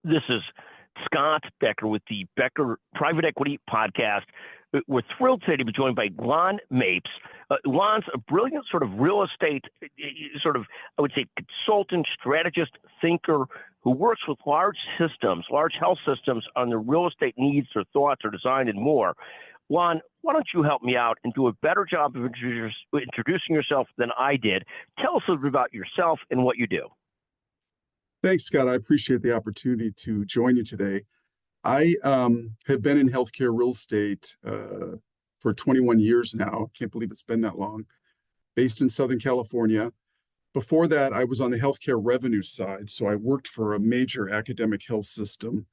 This is Scott Becker with the Becker Private Equity Podcast. We're thrilled today to be joined by Lon Mapes. Lon's a brilliant sort of real estate, I would say, consultant, strategist, thinker who works with large health systems on their real estate needs, their thoughts, their design, and more. Lon, why don't you help me out and do a better job of introducing yourself than I did? Tell us a little bit about yourself and what you do. Thanks, Scott. I appreciate the opportunity to join you today. I have been in healthcare real estate for 21 years now. Can't believe it's been that long. Based in Southern California. Before that, I was on the healthcare revenue side. So I worked for a major academic health system,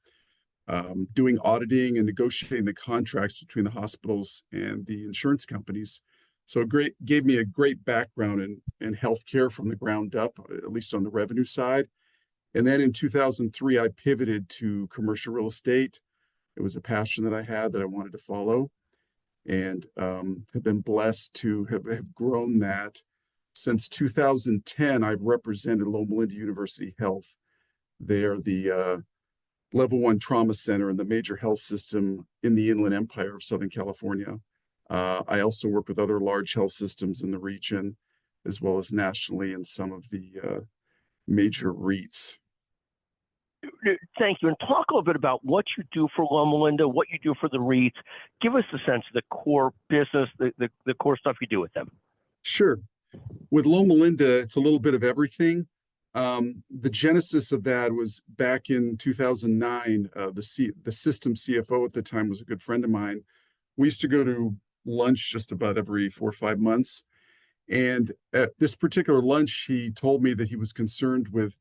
doing auditing and negotiating the contracts between the hospitals and the insurance companies. So it gave me a great background in healthcare from the ground up, at least on the revenue side. And then in 2003, I pivoted to commercial real estate. It was a passion that I had that I wanted to follow, and have been blessed to have grown that. Since 2010, I've represented Loma Linda University Health. They are the level 1 trauma center in the major health system in the Inland Empire of Southern California. I also work with other large health systems in the region, as well as nationally in some of the major REITs. Thank you. And talk a little bit about what you do for Loma Linda, what you do for the REITs. Give us a sense of the core business, the core stuff you do with them. Sure. With Loma Linda, it's a little bit of everything. The genesis of that was back in 2009. The system CFO at the time was a good friend of mine. We used to go to lunch just about every 4 or 5 months. And at this particular lunch, he told me that he was concerned with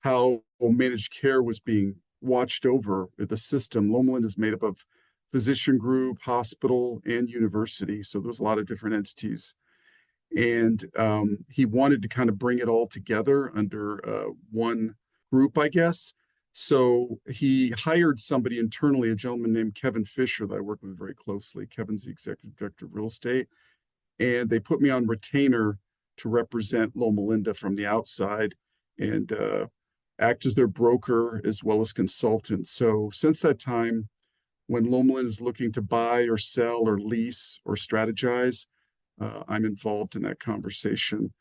how managed care was being watched over at the system. Loma Linda is made up of physician group, hospital, and university. So there's a lot of different entities. And he wanted to kind of bring it all together under one group, I guess. So he hired somebody internally, a gentleman named Kevin Fisher that I work with very closely. Kevin's the executive director of real estate. And they put me on retainer to represent Loma Linda from the outside and act as their broker as well as consultant. So since that time, when Loma Linda is looking to buy or sell or lease or strategize, I'm involved in that conversation.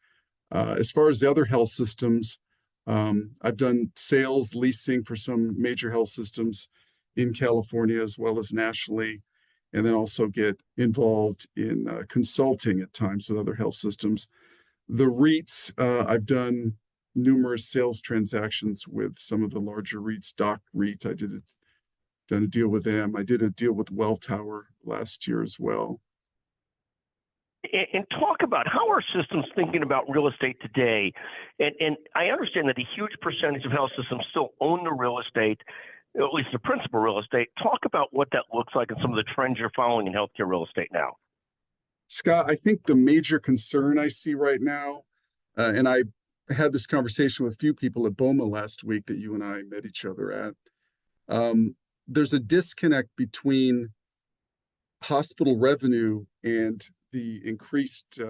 As far as the other health systems, I've done sales, leasing for some major health systems in California as well as nationally, and then also get involved in consulting at times with other health systems. The REITs, I've done numerous sales transactions with some of the larger REITs, Doc REIT. Done a deal with them. I did a deal with Welltower last year as well. And talk about how are systems thinking about real estate today? And I understand that a huge percentage of health systems still own the real estate, at least the principal real estate. Talk about what that looks like and some of the trends you're following in healthcare real estate now. Scott, I think the major concern I see right now, and I had this conversation with a few people at BOMA last week that you and I met each other at. There's a disconnect between hospital revenue and the increased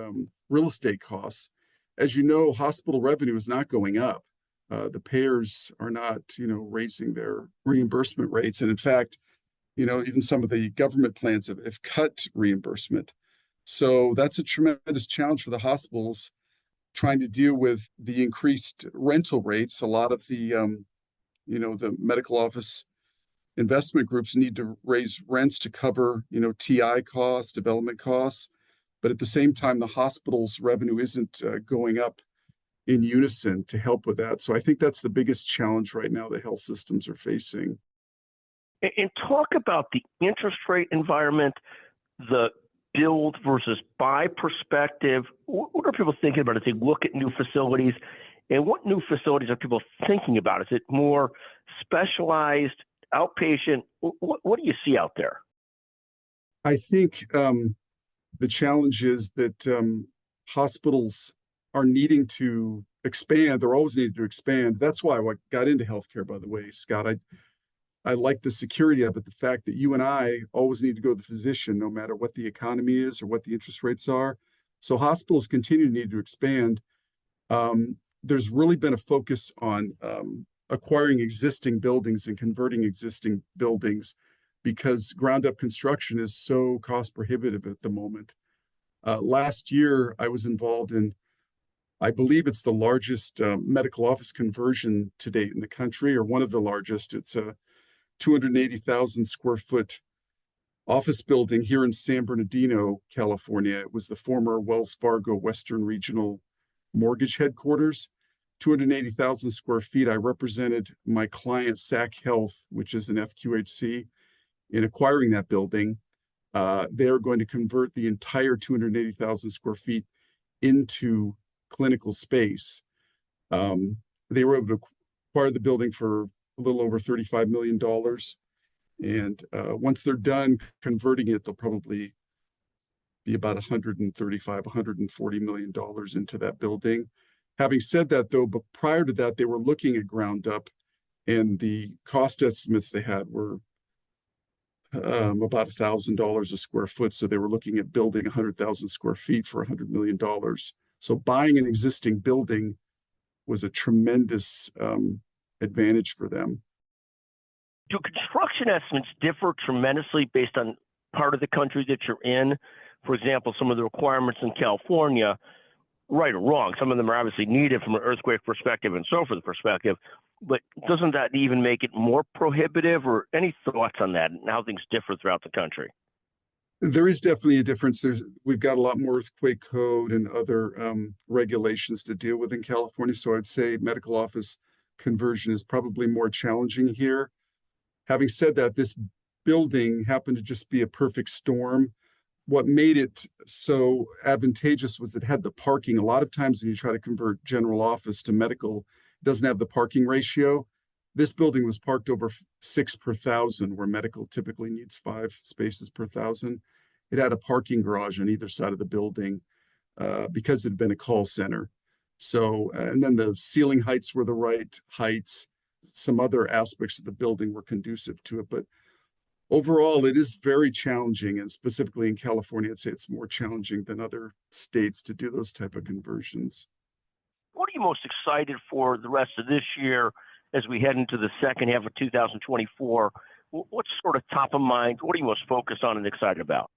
real estate costs. As you know, hospital revenue is not going up. The payers are not, raising their reimbursement rates. And in fact, even some of the government plans have cut reimbursement. So that's a tremendous challenge for the hospitals trying to deal with the increased rental rates. A lot of the, the medical office investment groups need to raise rents to cover, TI costs, development costs. But at the same time, the hospital's revenue isn't going up in unison to help with that. So I think that's the biggest challenge right now that health systems are facing. And talk about the interest rate environment, the build versus buy perspective. What are people thinking about as they look at new facilities? And what new facilities are people thinking about? Is it more specialized, outpatient? What do you see out there? I think the challenge is that hospitals are needing to expand. They're always needing to expand. That's why I got into healthcare, by the way, Scott. I like the security of it, the fact that you and I always need to go to the physician, no matter what the economy is or what the interest rates are. So hospitals continue to need to expand. There's really been a focus on acquiring existing buildings and converting existing buildings because ground up construction is so cost prohibitive at the moment. Last year, I was involved in, I believe it's the largest medical office conversion to date in the country, or one of the largest. It's a 280,000 square foot office building here in San Bernardino, California. It was the former Wells Fargo Western Regional Mortgage headquarters. 280,000 square feet. I represented my client, SAC Health, which is an FQHC, in acquiring that building. They're going to convert the entire 280,000 square feet into clinical space. They were able to acquire the building for a little over $35 million. And once they're done converting it, they'll probably be about $135, $140 million into that building. Having said that, though, but prior to that, they were looking at ground up, and the cost estimates they had were about $1,000 a square foot. So they were looking at building 100,000 square feet for $100 million. So buying an existing building was a tremendous advantage for them. Do construction estimates differ tremendously based on part of the country that you're in? For example, some of the requirements in California, right or wrong, some of them are obviously needed from an earthquake perspective and so forth perspective, but doesn't that even make it more prohibitive, or any thoughts on that and how things differ throughout the country? There is definitely a difference. We've got a lot more earthquake code and other regulations to deal with in California. So I'd say medical office conversion is probably more challenging here. Having said that, this building happened to just be a perfect storm. What made it so advantageous was it had the parking. A lot of times when you try to convert general office to medical, it doesn't have the parking ratio. This building was parked over 6 per 1,000, where medical typically needs 5 spaces per 1,000. It had a parking garage on either side of the building because it had been a call center. So, and then the ceiling heights were the right heights. Some other aspects of the building were conducive to it, but overall, it is very challenging, and specifically in California, I'd say it's more challenging than other states to do those type of conversions. What are you most excited for the rest of this year as we head into the second half of 2024? What's sort of top of mind? What are you most focused on and excited about?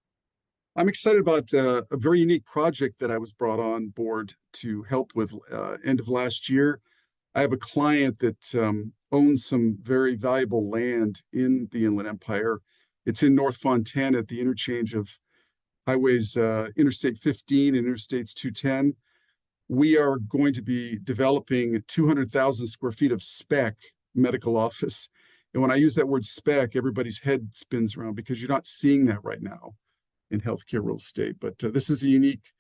I'm excited about a very unique project that I was brought on board to help with end of last year. I have a client that owns some very valuable land in the Inland Empire. It's in North Fontana at the interchange of highways Interstate 15 and Interstates 210. We are going to be developing 200,000 square feet of spec medical office. And when I use that word spec, everybody's head spins around because you're not seeing that right now in healthcare real estate. But this is a unique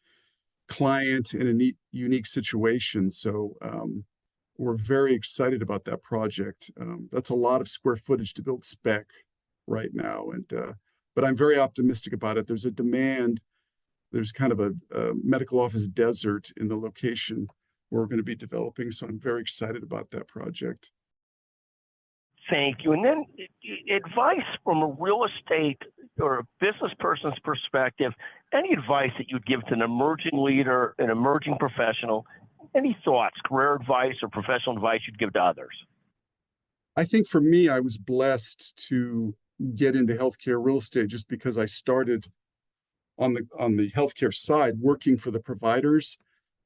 client in a unique situation. So we're very excited about that project. That's a lot of square footage to build spec right now. But I'm very optimistic about it. There's a demand. There's kind of a medical office desert in the location where we're going to be developing. So I'm very excited about that project. Thank you. And then advice from a real estate or a business person's perspective, any advice that you'd give to an emerging leader, an emerging professional, any thoughts, career advice or professional advice you'd give to others? I think for me, I was blessed to get into healthcare real estate just because I started on the healthcare side working for the providers.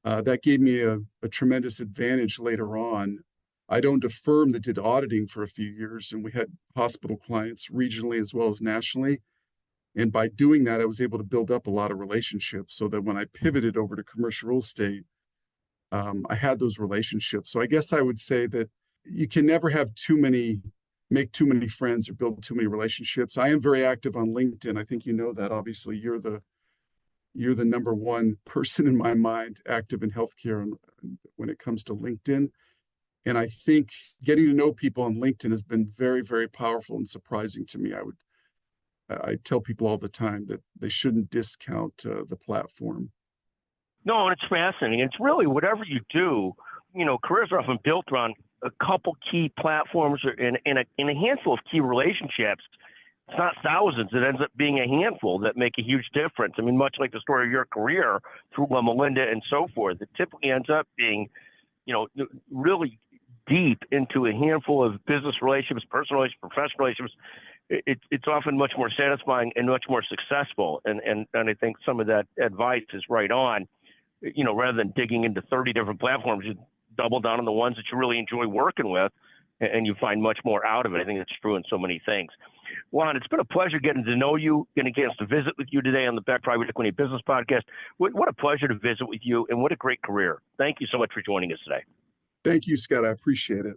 That gave me a tremendous advantage later on. I'd owned a firm that did auditing for a few years, and we had hospital clients regionally as well as nationally. And by doing that, I was able to build up a lot of relationships so that when I pivoted over to commercial real estate, I had those relationships. So I guess I would say that you can never have make too many friends or build too many relationships. I am very active on LinkedIn. I think you know that. Obviously, you're the number one person in my mind active in healthcare when it comes to LinkedIn. And I think getting to know people on LinkedIn has been very, very powerful and surprising to me. I tell people all the time that they shouldn't discount the platform. No, and it's fascinating. It's really whatever you do, careers are often built around a couple key platforms and a handful of key relationships. It's not thousands. It ends up being a handful that make a huge difference. I mean, much like the story of your career through Lon Melinda and so forth, it typically ends up being, really deep into a handful of business relationships, personal relationships, professional relationships, it's often much more satisfying and much more successful. And I think some of that advice is right on. Rather than digging into 30 different platforms, you double down on the ones that you really enjoy working with, and you find much more out of it. I think it's true in so many things. Lon, it's been a pleasure getting to know you, getting a chance to visit with you today on the Beck Private Equity Business Podcast. What a pleasure to visit with you, and what a great career. Thank you so much for joining us today. Thank you, Scott. I appreciate it.